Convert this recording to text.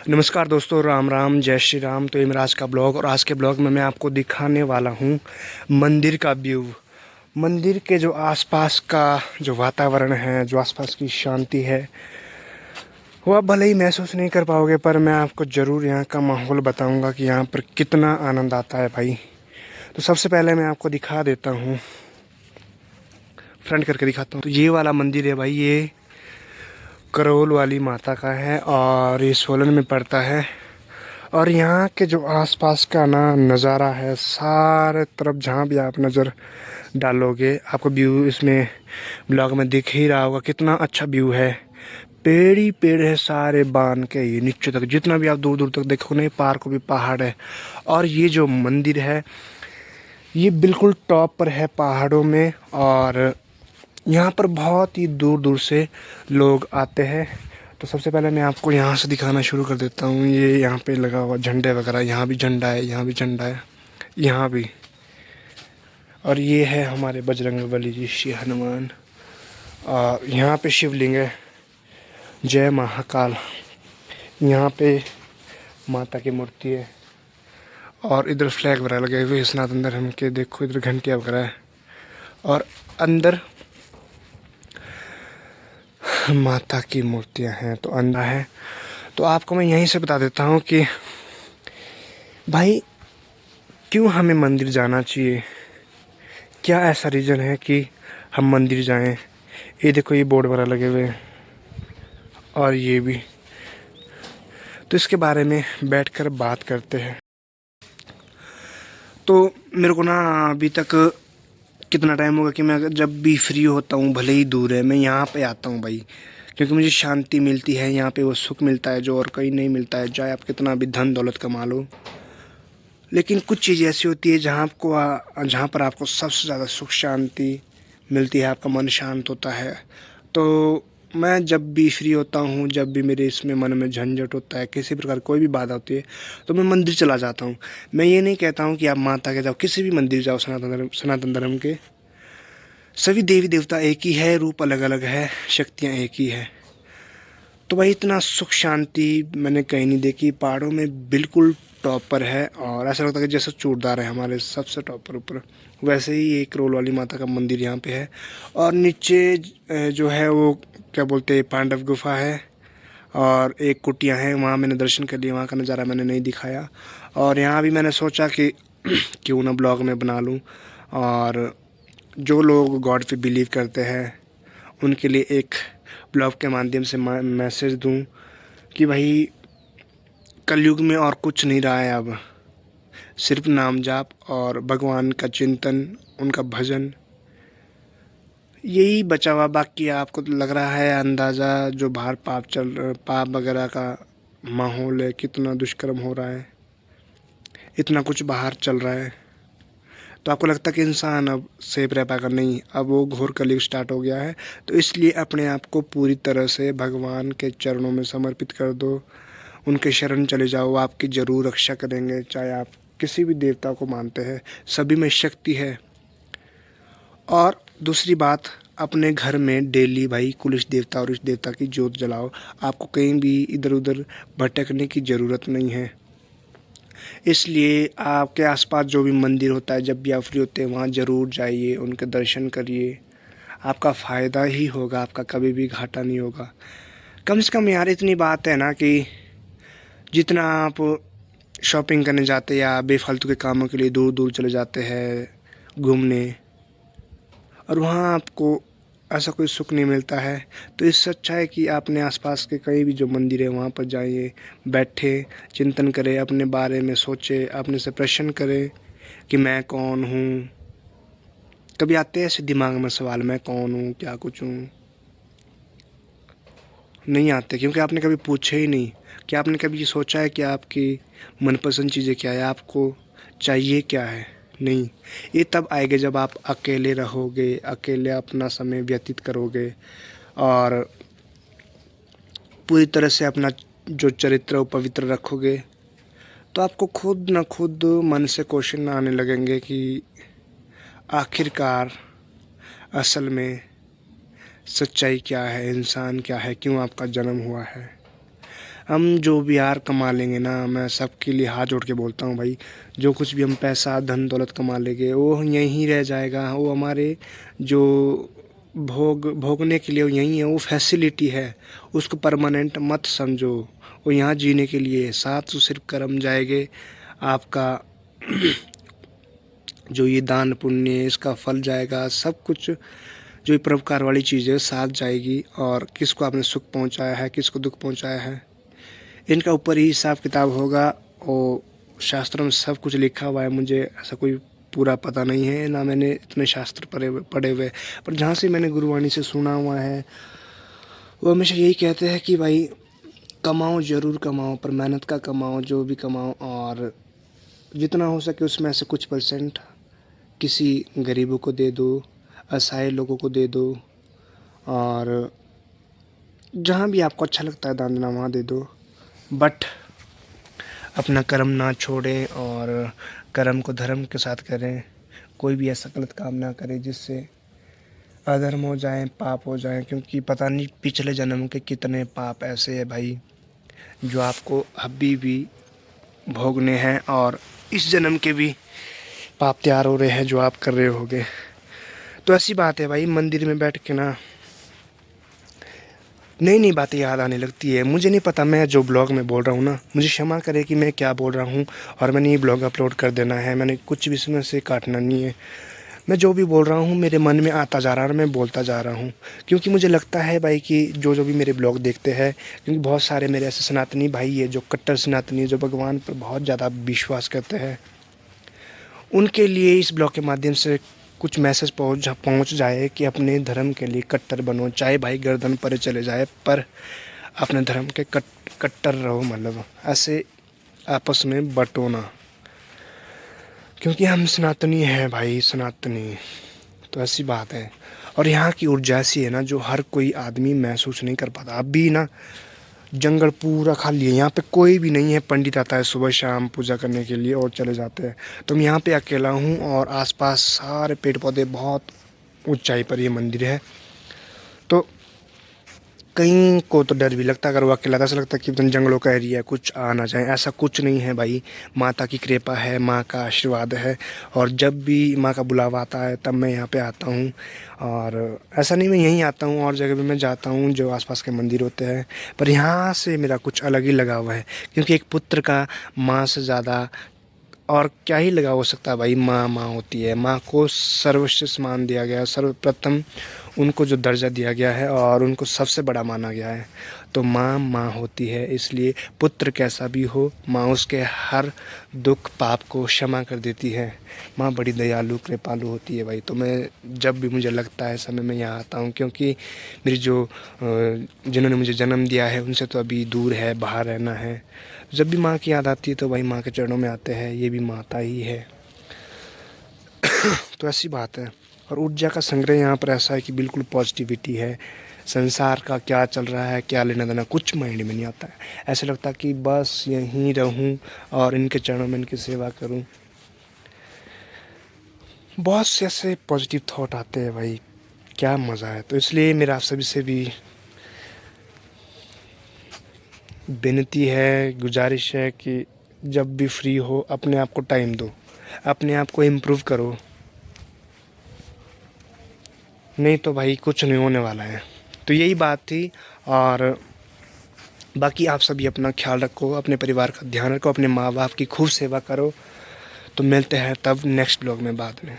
नमस्कार दोस्तों, राम राम, जय श्री राम। तो ये मेरा आज का ब्लॉग, और आज के ब्लॉग में मैं आपको दिखाने वाला हूँ मंदिर का व्यू। मंदिर के जो आसपास का जो वातावरण है, जो आसपास की शांति है, वो आप भले ही महसूस नहीं कर पाओगे, पर मैं आपको ज़रूर यहाँ का माहौल बताऊँगा कि यहाँ पर कितना आनंद आता है भाई। तो सबसे पहले मैं आपको दिखा देता हूँ, फ्रंट करके दिखाता हूँ। तो ये वाला मंदिर है भाई, ये करोल वाली माता का है और ये सोलन में पड़ता है। और यहाँ के जो आसपास का नज़ारा है, सारे तरफ जहाँ भी आप नज़र डालोगे आपको व्यू इसमें ब्लॉग में दिख ही रहा होगा। कितना अच्छा व्यू है, पेड़ ही पेड़ है सारे बांध के, ये नीचे तक जितना भी आप दूर दूर तक देखोगे, पार को भी पहाड़ है। और ये जो मंदिर है ये बिल्कुल टॉप पर है पहाड़ों में, और यहाँ पर बहुत ही दूर दूर से लोग आते हैं। तो सबसे पहले मैं आपको यहाँ से दिखाना शुरू कर देता हूँ। ये यहाँ पे लगा हुआ झंडे वगैरह, यहाँ भी झंडा है, यहाँ भी झंडा है, यहाँ भी। और ये है हमारे बजरंगबली जी, श्री हनुमान। और यहाँ पे शिवलिंग है, जय महाकाल। यहाँ पे माता की मूर्ति है, और इधर फ्लैग वगैरह लगे हुए सनातन धर्म के। देखो इधर घंटियाँ वगैरह है, और अंदर माता की मूर्तियाँ हैं। तो अंदर है, तो आपको मैं यहीं से बता देता हूँ कि भाई क्यों हमें मंदिर जाना चाहिए, क्या ऐसा रीज़न है कि हम मंदिर जाएं। ये देखो, ये बोर्ड वगैरह लगे हुए हैं, और ये भी। तो इसके बारे में बैठकर बात करते हैं। तो मेरे को अभी तक कितना टाइम होगा कि मैं जब भी फ्री होता हूँ, भले ही दूर है, मैं यहाँ पे आता हूँ भाई, क्योंकि मुझे शांति मिलती है यहाँ पे। वो सुख मिलता है जो और कहीं नहीं मिलता है, चाहे आप कितना भी धन दौलत कमा लो। लेकिन कुछ चीज़ ऐसी होती है जहाँ पर आपको सबसे ज़्यादा सुख शांति मिलती है, आपका मन शांत होता है। तो मैं जब भी फ्री होता हूँ, जब भी मेरे इसमें मन में झंझट होता है, किसी प्रकार कोई भी बात होती है, तो मैं मंदिर चला जाता हूँ। मैं ये नहीं कहता हूँ कि आप माता के जाओ, किसी भी मंदिर जाओ, सनातन धर्म के सभी देवी देवता एक ही है, रूप अलग अलग है, शक्तियाँ एक ही है। तो भाई इतना सुख शांति मैंने कहीं नहीं देखी। पहाड़ों में बिल्कुल टॉप पर है, और ऐसा लगता है कि जैसे चूड़दार है हमारे सबसे टॉप पर ऊपर। वैसे ही एक करोल वाली माता का मंदिर यहाँ पे है। और नीचे जो है वो क्या बोलते हैं, पांडव गुफा है, और एक कुटिया है, वहाँ मैंने दर्शन कर लिया। वहाँ का नज़ारा मैंने नहीं दिखाया, और यहाँ भी मैंने सोचा कि क्यों ना ब्लॉग में बना लूँ, और जो लोग गॉड पे बिलीव करते हैं उनके लिए एक ब्लॉग के माध्यम से मैसेज दूं कि भाई कलयुग में और कुछ नहीं रहा है, अब सिर्फ नाम जाप और भगवान का चिंतन, उनका भजन, यही बचा हुआ। बाकी आपको तो लग रहा है अंदाज़ा, जो बाहर पाप वगैरह का माहौल है, कितना दुष्कर्म हो रहा है, इतना कुछ बाहर चल रहा है, तो आपको लगता है कि इंसान अब सेफ रह पाएगा। नहीं, अब वो घोर कलयुग स्टार्ट हो गया है। तो इसलिए अपने आप को पूरी तरह से भगवान के चरणों में समर्पित कर दो, उनके शरण चले जाओ, वो आपकी ज़रूर रक्षा करेंगे। चाहे आप किसी भी देवता को मानते हैं, सभी में शक्ति है। और दूसरी बात, अपने घर में डेली भाई कुल इष्ट देवता और इष्ट देवता की जोत जलाओ। आपको कहीं भी इधर उधर भटकने की ज़रूरत नहीं है। इसलिए आपके आसपास जो भी मंदिर होता है, जब भी आप फ्री होते हैं वहाँ ज़रूर जाइए, उनके दर्शन करिए। आपका फ़ायदा ही होगा, आपका कभी भी घाटा नहीं होगा। कम से कम यार इतनी बात है ना कि जितना आप शॉपिंग करने जाते हैं या बेफालतू के कामों के लिए दूर दूर चले जाते हैं घूमने, और वहाँ आपको ऐसा कोई सुख नहीं मिलता है, तो इससे अच्छा है कि अपने आसपास के कई भी जो मंदिर है वहाँ पर जाइए, बैठे चिंतन करें, अपने बारे में सोचें, अपने से प्रश्न करें कि मैं कौन हूँ। कभी आते हैं ऐसे दिमाग में सवाल, मैं कौन हूँ, क्या कुछ हूँ? नहीं आते, क्योंकि आपने कभी पूछे ही नहीं। क्या आपने कभी ये सोचा है कि आपकी मनपसंद चीज़ें क्या है, आपको चाहिए क्या है? नहीं, ये तब आएगा जब आप अकेले रहोगे, अकेले अपना समय व्यतीत करोगे, और पूरी तरह से अपना जो चरित्र वो पवित्र रखोगे। तो आपको खुद न खुद मन से क्वेश्चन आने लगेंगे कि आखिरकार असल में सच्चाई क्या है, इंसान क्या है, क्यों आपका जन्म हुआ है। हम जो भी यार कमा लेंगे ना, मैं सबके लिए हाथ जोड़ के बोलता हूँ भाई, जो कुछ भी हम पैसा धन दौलत कमा लेंगे वो यहीं रह जाएगा। वो हमारे जो भोगने के लिए वो यहीं है, वो फैसिलिटी है, उसको परमानेंट मत समझो। वो यहाँ जीने के लिए साथ तो सिर्फ कर्म जाएंगे आपका। जो ये दान पुण्य इसका फल जाएगा, सब कुछ जो ये परोपकार वाली चीज़ें साथ जाएगी। और किसको आपने सुख पहुंचाया है, किसको दुख पहुंचाया है, इनका ऊपर ही हिसाब किताब होगा। और शास्त्रों में सब कुछ लिखा हुआ है। मुझे ऐसा कोई पूरा पता नहीं है ना, मैंने इतने शास्त्र पढ़े हुए, पर जहाँ से मैंने गुरुवाणी से सुना हुआ है वो हमेशा यही कहते हैं कि भाई कमाओ, ज़रूर कमाओ, पर मेहनत का कमाओ, जो भी कमाओ, और जितना हो सके उसमें से कुछ परसेंट किसी गरीबों को दे दो, असहाय लोगों को दे दो, और जहाँ भी आपको अच्छा लगता है दान देना वहाँ दे दो। बट अपना कर्म ना छोड़ें और कर्म को धर्म के साथ करें। कोई भी ऐसा गलत काम ना करें जिससे अधर्म हो जाए, पाप हो जाए, क्योंकि पता नहीं पिछले जन्म के कितने पाप ऐसे हैं भाई जो आपको अभी भी भोगने हैं, और इस जन्म के भी पाप तैयार हो रहे हैं जो आप कर रहे होगे। तो ऐसी बात है भाई, मंदिर में बैठ के ना नई नई बातें याद आने लगती है। मुझे नहीं पता मैं जो ब्लॉग में बोल रहा हूँ ना, मुझे क्षमा करे कि मैं क्या बोल रहा हूँ, और मैंने ये ब्लॉग अपलोड कर देना है। मैंने कुछ भी इसमें से काटना नहीं है। मैं जो भी बोल रहा हूँ मेरे मन में आता जा रहा है और मैं बोलता जा रहा हूँ, क्योंकि मुझे लगता है भाई कि जो भी मेरे ब्लॉग देखते हैं, क्योंकि बहुत सारे मेरे ऐसे सनातनी भाई है जो कट्टर सनातनी, जो भगवान पर बहुत ज़्यादा विश्वास करते हैं, उनके लिए इस ब्लॉग के माध्यम से कुछ मैसेज पहुंच जाए कि अपने धर्म के लिए कट्टर बनो। चाहे भाई गर्दन पर चले जाए, पर अपने धर्म के कट्टर रहो। मतलब ऐसे आपस में बंटो ना, क्योंकि हम सनातनी हैं भाई, सनातनी। तो ऐसी बात है। और यहाँ की ऊर्जा ऐसी है ना जो हर कोई आदमी महसूस नहीं कर पाता। अभी ना जंगल पूरा खाली है, यहाँ पे कोई भी नहीं है। पंडित आता है सुबह शाम पूजा करने के लिए और चले जाते हैं। तो मैं यहाँ पे अकेला हूँ और आसपास सारे पेड़ पौधे, बहुत ऊंचाई पर ये मंदिर है। तो कहीं को तो डर भी लगता है, अगर वो अकेला था, ऐसा लगता है कि जंगलों का एरिया है, कुछ आ ना जाए। ऐसा कुछ नहीं है भाई, माता की कृपा है, माँ का आशीर्वाद है। और जब भी माँ का बुलावा आता है तब मैं यहाँ पे आता हूँ। और ऐसा नहीं मैं यहीं आता हूँ, और जगह भी मैं जाता हूँ जो आसपास के मंदिर होते हैं, पर यहाँ से मेरा कुछ अलग ही लगाव है। क्योंकि एक पुत्र का माँ से ज़्यादा और क्या ही लगा हो सकता है भाई। माँ माँ होती है, माँ को सर्वश्रेष्ठ मान दिया गया है, सर्वप्रथम उनको जो दर्जा दिया गया है और उनको सबसे बड़ा माना गया है। तो माँ माँ होती है, इसलिए पुत्र कैसा भी हो, माँ उसके हर दुख पाप को क्षमा कर देती है। माँ बड़ी दयालु कृपालु होती है भाई। तो मैं जब भी मुझे लगता है समय में यहाँ आता हूँ, क्योंकि मेरी जो जिन्होंने मुझे जन्म दिया है उनसे तो अभी दूर है, बाहर रहना है। जब भी माँ की याद आती है तो भाई माँ के चरणों में आते हैं, ये भी माता ही है। तो ऐसी बात है। और ऊर्जा का संग्रह यहाँ पर ऐसा है कि बिल्कुल पॉजिटिविटी है। संसार का क्या चल रहा है, क्या लेना देना, कुछ माइंड में नहीं आता है। ऐसा लगता है कि बस यहीं रहूं और इनके चरणों में इनकी सेवा करूं। बहुत से ऐसे पॉजिटिव थॉट आते हैं भाई, क्या मज़ा है। तो इसलिए मेरा आप सभी से भी विनती है, गुजारिश है कि जब भी फ्री हो अपने आप को टाइम दो, अपने आप को इम्प्रूव करो, नहीं तो भाई कुछ नहीं होने वाला है। तो यही बात थी। और बाकी आप सभी अपना ख्याल रखो, अपने परिवार का ध्यान रखो, अपने माँ बाप की खूब सेवा करो। तो मिलते हैं तब नेक्स्ट ब्लॉग में बाद में।